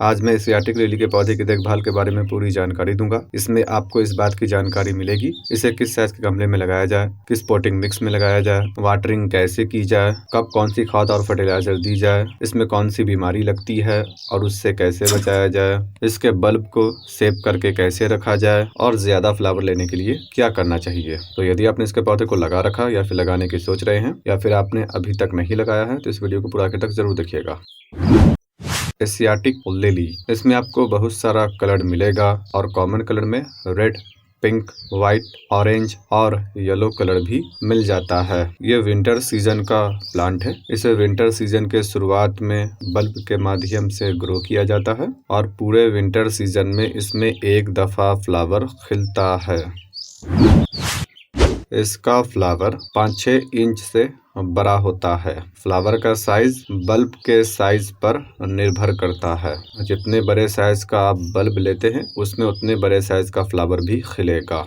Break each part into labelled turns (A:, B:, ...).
A: आज मैं Asiatic lily के पौधे की देखभाल के बारे में पूरी जानकारी दूंगा। इसमें आपको इस बात की जानकारी मिलेगी इसे किस साइज के गमले में लगाया जाए, किस पोटिंग मिक्स में लगाया जाए, वाटरिंग कैसे की जाए, कब कौन सी खाद और फर्टिलाइजर दी जाए, इसमें कौन सी बीमारी लगती है और उससे कैसे बचाया जाए, इसके बल्ब को सेव करके कैसे रखा जाए और ज्यादा फ्लावर लेने के लिए क्या करना चाहिए। तो यदि आपने इसके पौधे को लगा रखा या फिर लगाने की सोच रहे हैं या फिर आपने अभी तक नहीं लगाया है तो इस वीडियो को पूरा आखिर तक जरूर देखिएगा। एशियाटिक लिली, इसमें आपको बहुत सारा कलर मिलेगा और कॉमन कलर में रेड, पिंक, व्हाइट, ऑरेंज और येलो कलर भी मिल जाता है। ये विंटर सीजन का प्लांट है। इसे विंटर सीजन के शुरुआत में बल्ब के माध्यम से ग्रो किया जाता है और पूरे विंटर सीजन में इसमें एक दफा फ्लावर खिलता है। इसका फ्लावर 5-6 इंच से बड़ा होता है। फ्लावर का साइज बल्ब के साइज पर निर्भर करता है। जितने बड़े साइज का आप बल्ब लेते हैं उसमें उतने बड़े साइज का फ्लावर भी खिलेगा।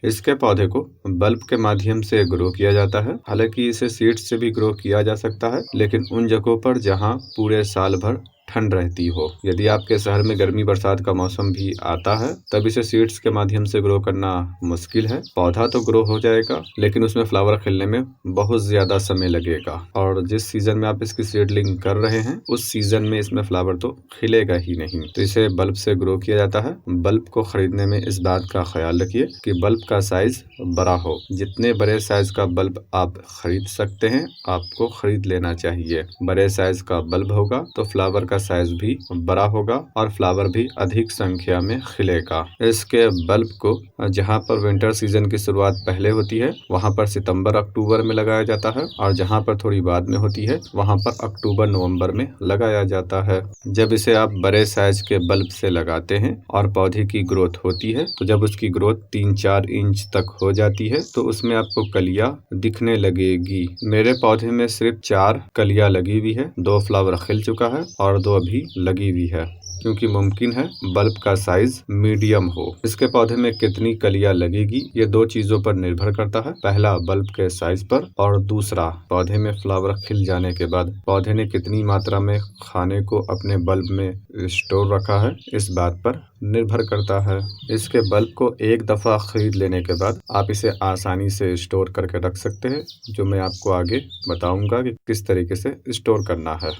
A: इसके पौधे को बल्ब के माध्यम से ग्रो किया जाता है। हालांकि इसे सीड्स से भी ग्रो किया जा सकता है, लेकिन उन जगहों पर जहां पूरे साल भर ठंड रहती हो। यदि आपके शहर में गर्मी बरसात का मौसम भी आता है तब इसे सीड्स के माध्यम से ग्रो करना मुश्किल है। पौधा तो ग्रो हो जाएगा लेकिन उसमें फ्लावर खिलने में बहुत ज्यादा समय लगेगा और जिस सीजन में आप इसकी सीडलिंग कर रहे हैं उस सीजन में इसमें फ्लावर तो खिलेगा ही नहीं। तो इसे बल्ब से ग्रो किया जाता है। बल्ब को खरीदने में इस बात का ख्याल रखिए कि बल्ब का साइज बड़ा हो। जितने बड़े साइज का बल्ब आप खरीद सकते हैं आपको खरीद लेना चाहिए। बड़े साइज का बल्ब होगा तो फ्लावर का साइज भी बड़ा होगा और फ्लावर भी अधिक संख्या में खिलेगा। इसके बल्ब को जहां पर विंटर सीजन की शुरुआत पहले होती है वहां पर सितंबर अक्टूबर में लगाया जाता है और जहां पर थोड़ी बाद में होती है वहां पर अक्टूबर नवंबर में लगाया जाता है। जब इसे आप बड़े साइज के बल्ब से लगाते हैं और पौधे की ग्रोथ होती है तो जब उसकी ग्रोथ 3-4 इंच तक हो जाती है तो उसमें आपको कलियां दिखने लगेगी। मेरे पौधे में सिर्फ 4 कलियां लगी हुई है। 2 फ्लावर खिल चुका है और 2 अभी लगी हुई है, क्योंकि मुमकिन है बल्ब का साइज मीडियम हो। इसके पौधे में कितनी कलियां लगेगी ये 2 चीजों पर निर्भर करता है। पहला बल्ब के साइज पर और दूसरा पौधे में फ्लावर खिल जाने के बाद पौधे ने कितनी मात्रा में खाने को अपने बल्ब में स्टोर रखा है इस बात पर निर्भर करता है। इसके बल्ब को एक दफा खरीद लेने के बाद आप इसे आसानी से स्टोर करके रख सकते हैं, जो मैं आपको आगे बताऊंगा कि किस तरीके से स्टोर करना है।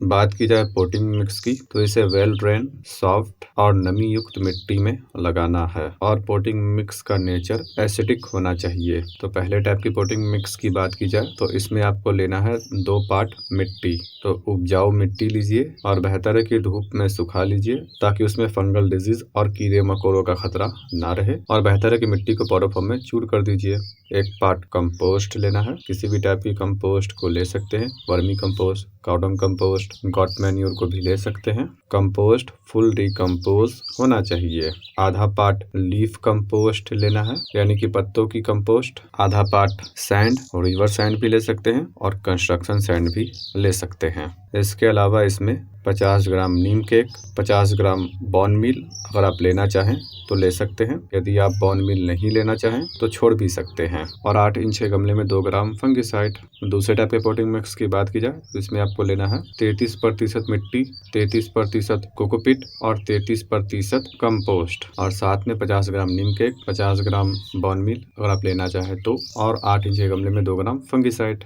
A: बात की जाए पोटिंग मिक्स की तो इसे वेल ड्रेन, सॉफ्ट और नमी युक्त मिट्टी में लगाना है और पोटिंग मिक्स का नेचर एसिडिक होना चाहिए। तो पहले टाइप की पोटिंग मिक्स की बात की जाए तो इसमें आपको लेना है 2 पार्ट मिट्टी। तो उपजाऊ मिट्टी लीजिए और बेहतर है कि धूप में सुखा लीजिए ताकि उसमें फंगल डिजीज और कीड़े मकोड़ों का खतरा ना रहे, और बेहतर है कि मिट्टी को पाउडर फॉर्म में चूर कर दीजिए। 1 पार्ट कंपोस्ट लेना है। किसी भी टाइप की कंपोस्ट को ले सकते हैं, vermi compost, cow dung compost, got manure को भी ले सकते हैं। कंपोस्ट फुल डिकम्पोज होना चाहिए। आधा पार्ट लीफ कंपोस्ट लेना है, यानी कि पत्तों की कंपोस्ट। आधा पार्ट सैंड, रिवर सैंड भी ले सकते हैं और कंस्ट्रक्शन सैंड भी ले सकते हैं। इसके अलावा इसमें 50 ग्राम नीम केक, 50 ग्राम बॉन मील अगर आप लेना चाहें तो ले सकते हैं। यदि आप बॉन मील नहीं लेना चाहें तो छोड़ भी सकते हैं। और 8 इंच के गमले में 2 ग्राम फंगिसाइड। दूसरे टाइप के पोटिंग मिक्स की बात की जाए तो इसमें आपको लेना है 33% मिट्टी, 33% कोकोपीट और 33% कंपोस्ट और साथ में 50 ग्राम नीम केक, 50 ग्राम बॉन मील अगर आप लेना चाहें तो, और 8 इंच के गमले में 2 ग्राम फंगिसाइड।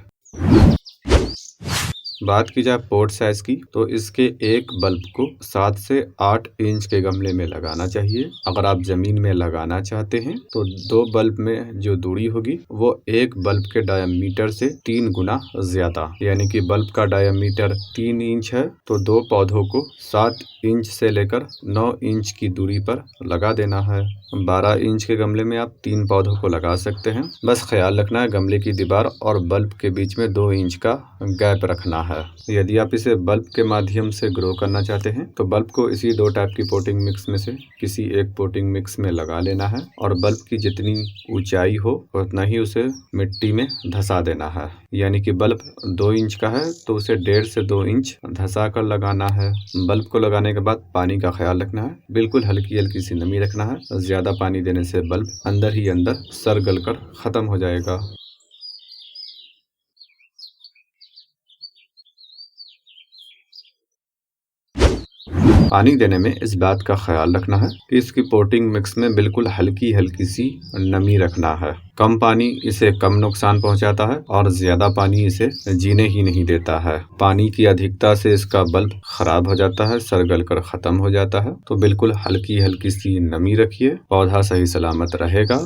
A: बात की जाए पोट साइज की तो इसके एक बल्ब को 7 से 8 इंच के गमले में लगाना चाहिए। अगर आप जमीन में लगाना चाहते हैं तो 2 बल्ब में जो दूरी होगी वो एक बल्ब के डायमीटर से 3 गुना ज्यादा, यानी कि बल्ब का डायमीटर 3 इंच है तो 2 पौधों को 7 इंच से लेकर 9 इंच की दूरी पर लगा देना है। 12 इंच के गमले में आप 3 पौधों को लगा सकते हैं। बस ख्याल रखना है गमले की दीवार और बल्ब के बीच में 2 इंच का गैप रखना है। यदि आप इसे बल्ब के माध्यम से ग्रो करना चाहते हैं तो बल्ब को इसी 2 टाइप की पोटिंग मिक्स में से किसी एक पोटिंग मिक्स में लगा लेना है और बल्ब की जितनी ऊंचाई हो उतना ही उसे मिट्टी में धसा देना है। यानी कि बल्ब 2 इंच का है तो उसे 1.5 से 2 इंच धसा कर लगाना है। बल्ब को लगाने के बाद पानी का ख्याल रखना है। बिल्कुल हल्की हल्की सी नमी रखना है। ज्यादा पानी देने से बल्ब अंदर ही अंदर सड़ गल कर खत्म हो जाएगा। पानी देने में इस बात का ख्याल रखना है कि इसकी पोटिंग मिक्स में बिल्कुल हल्की हल्की सी नमी रखना है। कम पानी इसे कम नुकसान पहुंचाता है और ज्यादा पानी इसे जीने ही नहीं देता है। पानी की अधिकता से इसका बल्ब खराब हो जाता है, सड़ कर खत्म हो जाता है। तो बिल्कुल हल्की हल्की सी नमी रखिए, पौधा सही सलामत रहेगा।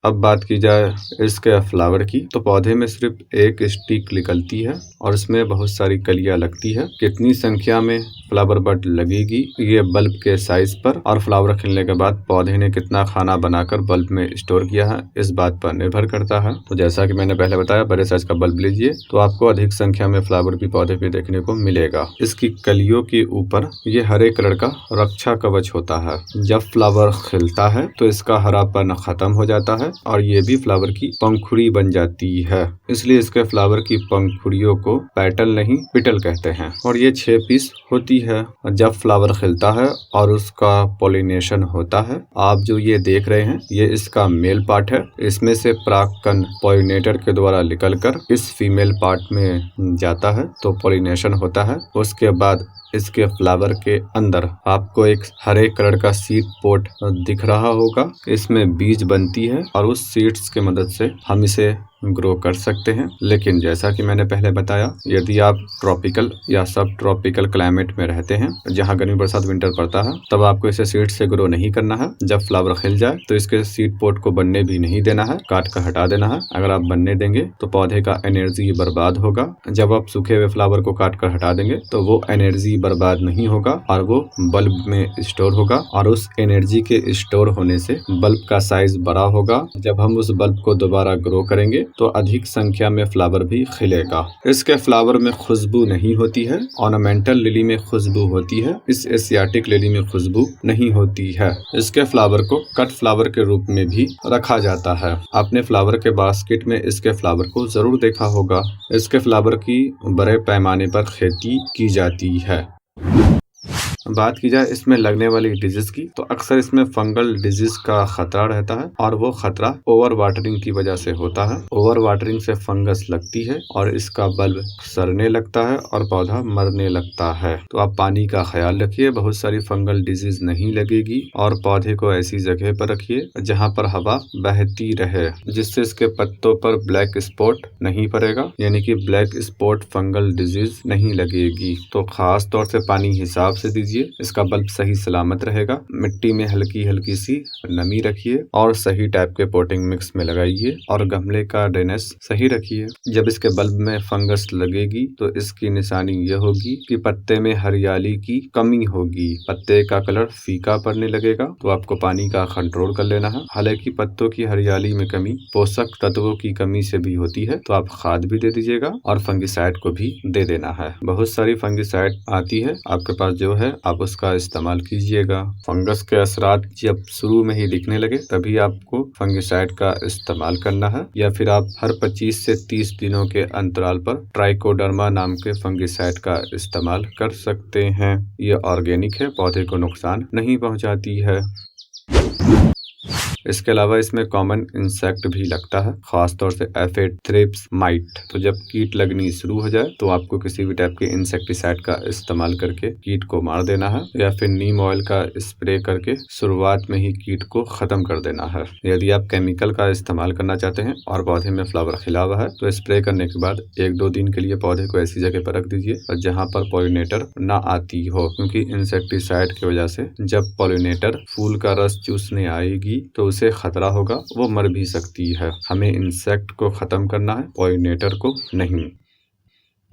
A: अब बात की जाए इसके फ्लावर की, तो पौधे में सिर्फ एक स्टिक निकलती है और इसमें बहुत सारी कलियां लगती है। कितनी संख्या में फ्लावर बड लगेगी ये बल्ब के साइज पर और फ्लावर खिलने के बाद पौधे ने कितना खाना बनाकर बल्ब में स्टोर किया है इस बात पर निर्भर करता है। तो जैसा कि मैंने पहले बताया, बड़े साइज का बल्ब लीजिए तो आपको अधिक संख्या में फ्लावर भी पौधे पे देखने को मिलेगा। इसकी कलियों के ऊपर ये हरे कलर का रक्षा कवच होता है। जब फ्लावर खिलता है तो इसका हरापन खत्म हो जाता है और ये भी फ्लावर की पंखुड़ी बन जाती है। इसलिए इसके फ्लावर की पंखुड़ियों को पेटल नहीं पिटल कहते हैं और ये 6 पीस होती है। जब फ्लावर खिलता है और उसका पॉलिनेशन होता है, आप जो ये देख रहे हैं ये इसका मेल पार्ट है। इसमें से परागकण पॉलिनेटर के द्वारा निकलकर इस फीमेल पार्ट में जाता है तो पॉलिनेशन होता है। उसके बाद इसके फ्लावर के अंदर आपको एक हरे कलर का सीड पोट दिख रहा होगा। इसमें बीज बनती है और उस सीड्स के मदद से हम इसे ग्रो कर सकते हैं। लेकिन जैसा कि मैंने पहले बताया, यदि आप ट्रॉपिकल या सब ट्रॉपिकल क्लाइमेट में रहते हैं जहां गर्मी बरसात विंटर पड़ता है, तब आपको इसे सीड से ग्रो नहीं करना है। जब फ्लावर खिल जाए तो इसके सीड पोट को बनने भी नहीं देना है, काट कर हटा देना है। अगर आप बनने देंगे तो पौधे का एनर्जी बर्बाद होगा। जब आप सूखे हुए फ्लावर को काट कर हटा देंगे तो वो एनर्जी बर्बाद नहीं होगा और वो बल्ब में स्टोर होगा और उस एनर्जी के स्टोर होने से बल्ब का साइज बड़ा होगा। जब हम उस बल्ब को दोबारा ग्रो करेंगे तो अधिक संख्या में फ्लावर भी खिलेगा। इसके फ्लावर में खुशबू नहीं होती है। ऑर्नामेंटल लिली में खुशबू होती है, इस एशियाटिक लिली में खुशबू नहीं होती है। इसके फ्लावर को कट फ्लावर के रूप में भी रखा जाता है। आपने फ्लावर के बास्केट में इसके फ्लावर को जरूर देखा होगा। इसके फ्लावर की बड़े पैमाने पर खेती की जाती है। बात की जाए इसमें लगने वाली डिजीज की, तो अक्सर इसमें फंगल डिजीज का खतरा रहता है और वो खतरा ओवर वाटरिंग की वजह से होता है। ओवर वाटरिंग से फंगस लगती है और इसका बल्ब सड़ने लगता है और पौधा मरने लगता है। तो आप पानी का ख्याल रखिए, बहुत सारी फंगल डिजीज नहीं लगेगी और पौधे को ऐसी जगह पर रखिए जहाँ पर हवा बहती रहे, जिससे इसके पत्तों पर ब्लैक स्पॉट नहीं पड़ेगा, यानी कि ब्लैक स्पॉट फंगल डिजीज नहीं लगेगी। तो खास तौर से पानी हिसाब से दीजिए, इसका बल्ब सही सलामत रहेगा। मिट्टी में हल्की हल्की सी नमी रखिए और सही टाइप के पोटिंग मिक्स में लगाइए और गमले का ड्रेनेज सही रखिए। जब इसके बल्ब में फंगस लगेगी तो इसकी निशानी यह होगी कि पत्ते में हरियाली की कमी होगी, पत्ते का कलर फीका पड़ने लगेगा। तो आपको पानी का कंट्रोल कर लेना है। हालांकि पत्तों की हरियाली में कमी पोषक तत्वों की कमी से भी होती है, तो आप खाद भी दे दीजिएगा और फंगिसाइड को भी दे देना है। बहुत सारी फंगिसाइड आती है, आपके पास जो है आप उसका इस्तेमाल कीजिएगा। फंगस के असरात जब शुरू में ही दिखने लगे तभी आपको फंगिसाइड का इस्तेमाल करना है, या फिर आप हर 25 से 30 दिनों के अंतराल पर ट्राइकोडर्मा नाम के फंगिसाइड का इस्तेमाल कर सकते हैं। ये ऑर्गेनिक है, पौधे को नुकसान नहीं पहुंचाती है। इसके अलावा इसमें कॉमन इंसेक्ट भी लगता है, खासतौर से एफिड, थ्रिप्स, माइट। तो जब कीट लगनी शुरू हो जाए तो आपको किसी भी टाइप के इंसेक्टिसाइड का इस्तेमाल करके कीट को मार देना है, या फिर नीम ऑयल का स्प्रे करके शुरुआत में ही कीट को खत्म कर देना है। यदि आप केमिकल का इस्तेमाल करना चाहते हैं और पौधे में फ्लावर खिला हुआ है तो स्प्रे करने के बाद 1-2 दिन के लिए पौधे को ऐसी जगह पर रख दीजिए और जहाँ पर पॉलिनेटर ना आती हो, क्योंकि इंसेक्टिसाइड की वजह से जब पॉलिनेटर फूल का रस चूसने आएगी तो उसे खतरा होगा, वो मर भी सकती है। हमें इंसेक्ट को खत्म करना है, पॉलिनेटर को नहीं।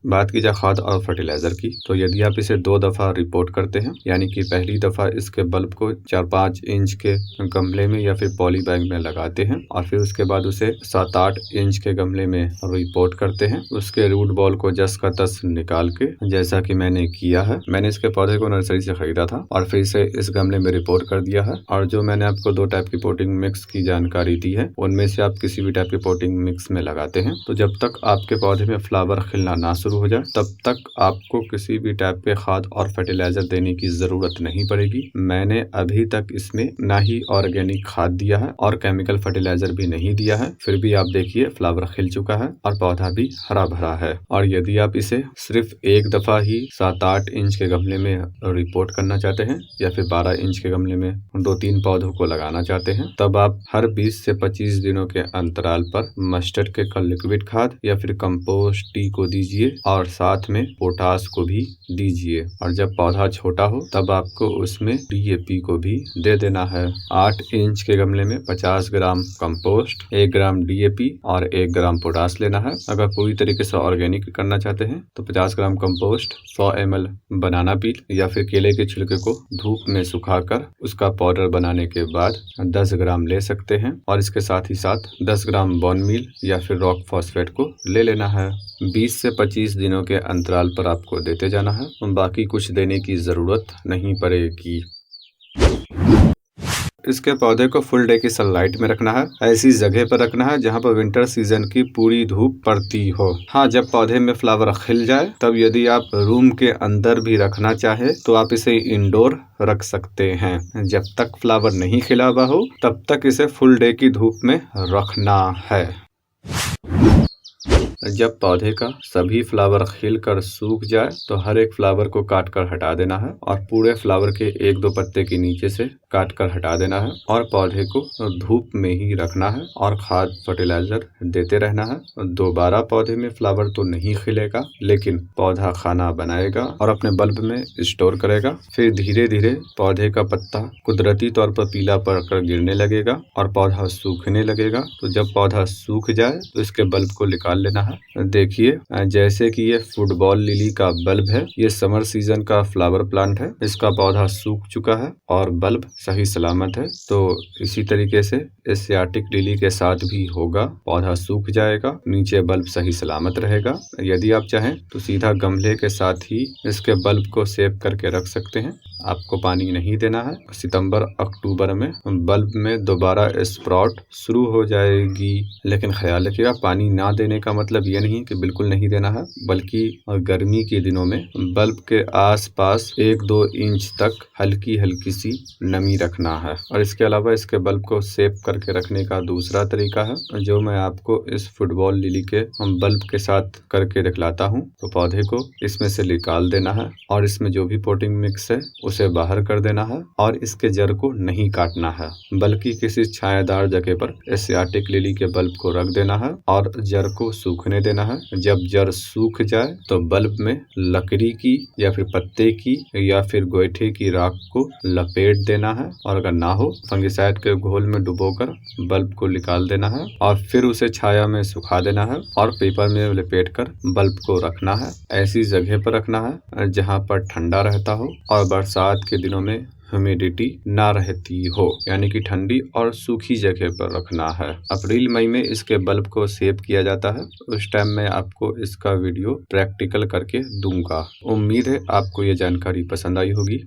A: बात की जाए खाद और फर्टिलाइजर की, तो यदि आप इसे 2 दफा रिपोर्ट करते हैं, यानी कि पहली दफा इसके बल्ब को 4-5 इंच के गमले में या फिर पॉली बैग में लगाते हैं और फिर उसके बाद उसे 7-8 इंच के गमले में रिपोर्ट करते हैं, उसके रूट बॉल को जस का तस निकाल के, जैसा कि मैंने किया है। मैंने इसके पौधे को नर्सरी से खरीदा था और फिर इसे इस गमले में रिपोर्ट कर दिया है। और जो मैंने आपको 2 टाइप की पोटिंग मिक्स की जानकारी दी है, उनमें से आप किसी भी टाइप की पोटिंग मिक्स में लगाते हैं, तो जब तक आपके पौधे में फ्लावर खिलना ना शुरू शुरू हो जाए तब तक आपको किसी भी टाइप के खाद और फर्टिलाइजर देने की जरूरत नहीं पड़ेगी। मैंने अभी तक इसमें ना ही ऑर्गेनिक खाद दिया है और केमिकल फर्टिलाइजर भी नहीं दिया है, फिर भी आप देखिए फ्लावर खिल चुका है और पौधा भी हरा भरा है। और यदि आप इसे सिर्फ एक दफा ही 7-8 इंच के गमले में रिपोर्ट करना चाहते हैं या फिर 12 इंच के गमले में 2-3 पौधों को लगाना चाहते हैं, तब आप हर 20 से 25 दिनों के अंतराल पर मस्टर्ड के लिक्विड खाद या फिर कंपोस्ट टी को दीजिए और साथ में पोटास को भी दीजिए। और जब पौधा छोटा हो तब आपको उसमें DAP को भी दे देना है। 8 इंच के गमले में 50 ग्राम कंपोस्ट, 1 ग्राम DAP और 1 ग्राम पोटास लेना है। अगर पूरी तरीके से ऑर्गेनिक करना चाहते हैं तो 50 ग्राम कंपोस्ट, 100 ml बनाना पील या फिर केले के छिलके को धूप में सुखाकर उसका पाउडर बनाने के बाद 10 ग्राम ले सकते हैं और इसके साथ ही साथ 10 ग्राम बोन मील या फिर रॉक फॉस्फेट को ले लेना है। 20 से 25 दिनों के अंतराल पर आपको देते जाना है, बाकी कुछ देने की जरूरत नहीं पड़ेगी। इसके पौधे को फुल डे की सनलाइट में रखना है, ऐसी जगह पर रखना है जहां पर विंटर सीजन की पूरी धूप पड़ती हो। हाँ, जब पौधे में फ्लावर खिल जाए तब यदि आप रूम के अंदर भी रखना चाहे तो आप इसे इंडोर रख सकते हैं। जब तक फ्लावर नहीं खिला हुआ हो तब तक इसे फुल डे की धूप में रखना है। जब पौधे का सभी फ्लावर खिलकर सूख जाए तो हर एक फ्लावर को काट कर हटा देना है और पूरे फ्लावर के 1-2 पत्ते के नीचे से काट कर हटा देना है और पौधे को धूप में ही रखना है और खाद फर्टिलाइजर देते रहना है। दोबारा पौधे में फ्लावर तो नहीं खिलेगा, लेकिन पौधा खाना बनाएगा और अपने बल्ब में स्टोर करेगा। फिर धीरे धीरे पौधे का पत्ता कुदरती तौर पर पीला पड़कर गिरने लगेगा और पौधा सूखने लगेगा। तो जब पौधा सूख जाए तो इसके बल्ब को निकाल लेना है। देखिए, जैसे कि ये फुटबॉल लिली का बल्ब है, ये समर सीजन का फ्लावर प्लांट है। इसका पौधा सूख चुका है और बल्ब सही सलामत है। तो इसी तरीके से एशियाटिक लिली के साथ भी होगा, पौधा सूख जाएगा, नीचे बल्ब सही सलामत रहेगा। यदि आप चाहें तो सीधा गमले के साथ ही इसके बल्ब को सेव करके रख सकते हैं। आपको पानी नहीं देना है। सितंबर-अक्टूबर में बल्ब में दोबारा स्प्राउट शुरू हो जाएगी, लेकिन ख्याल रखिएगा पानी ना देने का मतलब ये नहीं कि बिल्कुल नहीं देना है, बल्कि गर्मी के दिनों में बल्ब के आसपास 1-2 इंच तक हल्की हल्की सी नमी रखना है। और इसके अलावा इसके बल्ब को सेव करके रखने का दूसरा तरीका है जो मैं आपको इस फुटबॉल लिली के बल्ब के साथ करके दिखलाता हूँ। तो पौधे को इसमें से निकाल देना है और इसमें जो भी पोटिंग मिक्स है उसे बाहर कर देना है और इसके जड़ को नहीं काटना है, बल्कि किसी छायादार जगह पर एशियाटिक लिली के बल्ब को रख देना है और जड़ को सूखने देना है। जब जड़ सूख जाए तो बल्ब में लकड़ी की या फिर पत्ते की या फिर गोईठे की राख को लपेट देना है और अगर ना हो फंगिसाइड के घोल में डुबोकर बल्ब को निकाल देना है और फिर उसे छाया में सुखा देना है और पेपर में लपेटकर बल्ब को रखना है। ऐसी जगह पर रखना है जहां पर ठंडा रहता हो और बरसात के दिनों में ह्यूमिडिटी ना रहती हो, यानी कि ठंडी और सूखी जगह पर रखना है। अप्रैल-मई में इसके बल्ब को सेव किया जाता है। उस टाइम मैं आपको इसका वीडियो प्रैक्टिकल करके दूंगा। उम्मीद है आपको ये जानकारी पसंद आई होगी।